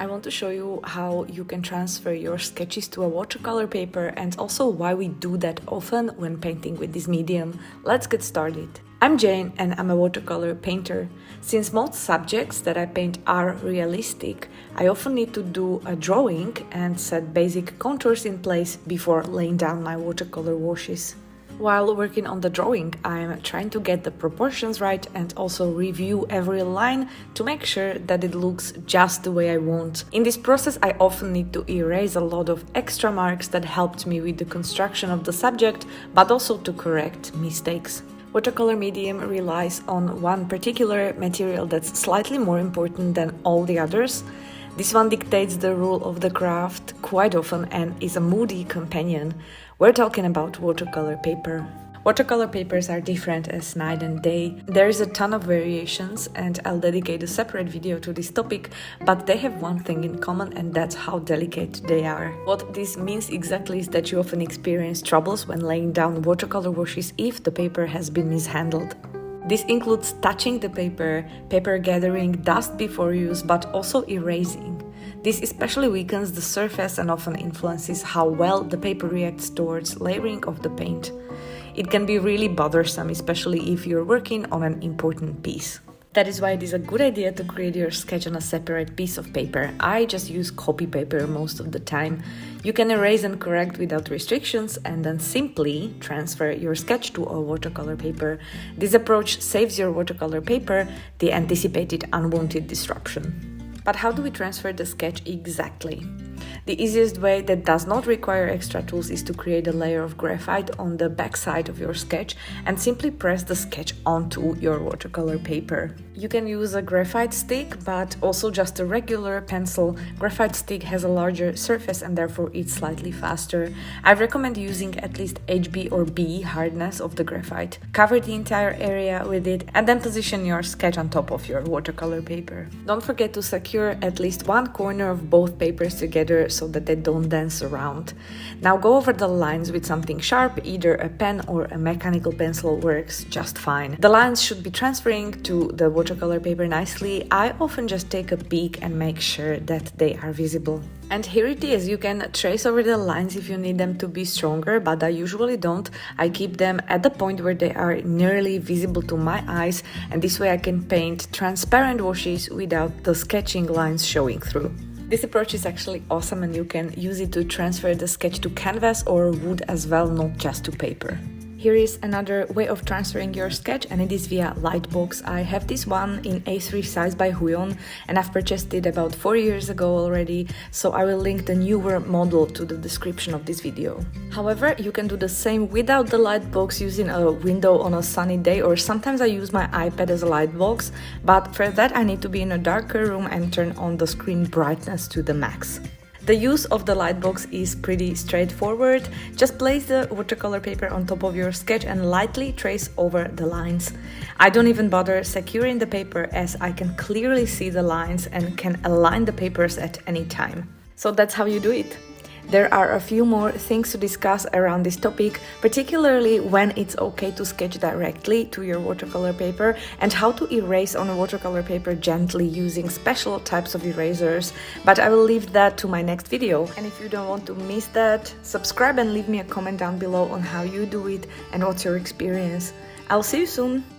I want to show you how you can transfer your sketches to a watercolor paper and also why we do that often when painting with this medium. Let's get started. I'm Jane and I'm a watercolor painter. Since most subjects that I paint are realistic, I often need to do a drawing and set basic contours in place before laying down my watercolor washes. While working on the drawing, I'm trying to get the proportions right and also review every line to make sure that it looks just the way I want. In this process, I often need to erase a lot of extra marks that helped me with the construction of the subject, but also to correct mistakes. Watercolor medium relies on one particular material that's slightly more important than all the others. This one dictates the rule of the craft quite often and is a moody companion. We're talking about watercolor paper. Watercolor papers are different as night and day. There is a ton of variations and I'll dedicate a separate video to this topic, but they have one thing in common and that's how delicate they are. What this means exactly is that you often experience troubles when laying down watercolor washes if the paper has been mishandled. This includes touching the paper, paper gathering dust before use, but also erasing. This especially weakens the surface and often influences how well the paper reacts towards layering of the paint. It can be really bothersome, especially if you're working on an important piece. That is why it is a good idea to create your sketch on a separate piece of paper. I just use copy paper most of the time. You can erase and correct without restrictions and then simply transfer your sketch to a watercolor paper. This approach saves your watercolor paper the anticipated unwanted disruption. But how do we transfer the sketch exactly? The easiest way that does not require extra tools is to create a layer of graphite on the back side of your sketch and simply press the sketch onto your watercolor paper. You can use a graphite stick, but also just a regular pencil. Graphite stick has a larger surface and therefore it's slightly faster. I recommend using at least HB or B hardness of the graphite. Cover the entire area with it and then position your sketch on top of your watercolor paper. Don't forget to secure at least one corner of both papers together so that they don't dance around. Now go over the lines with something sharp, either a pen or a mechanical pencil works just fine. The lines should be transferring to the watercolor paper nicely. I often just take a peek and make sure that they are visible. And here it is. You can trace over the lines if you need them to be stronger, but I usually don't. I keep them at the point where they are nearly visible to my eyes, and this way I can paint transparent washes without the sketching lines showing through. This approach is actually awesome and you can use it to transfer the sketch to canvas or wood as well, not just to paper. Here is another way of transferring your sketch and it is via Lightbox. I have this one in A3 size by Huion and I've purchased it about 4 years ago already, so I will link the newer model to the description of this video. However, you can do the same without the Lightbox using a window on a sunny day, or sometimes I use my iPad as a Lightbox, but for that I need to be in a darker room and turn on the screen brightness to the max. The use of the Lightbox is pretty straightforward. Just place the watercolor paper on top of your sketch and lightly trace over the lines. I don't even bother securing the paper as I can clearly see the lines and can align the papers at any time. So that's how you do it. There are a few more things to discuss around this topic, particularly when it's okay to sketch directly to your watercolor paper and how to erase on a watercolor paper gently using special types of erasers, but I will leave that to my next video. And if you don't want to miss that, subscribe and leave me a comment down below on how you do it and what's your experience. I'll see you soon!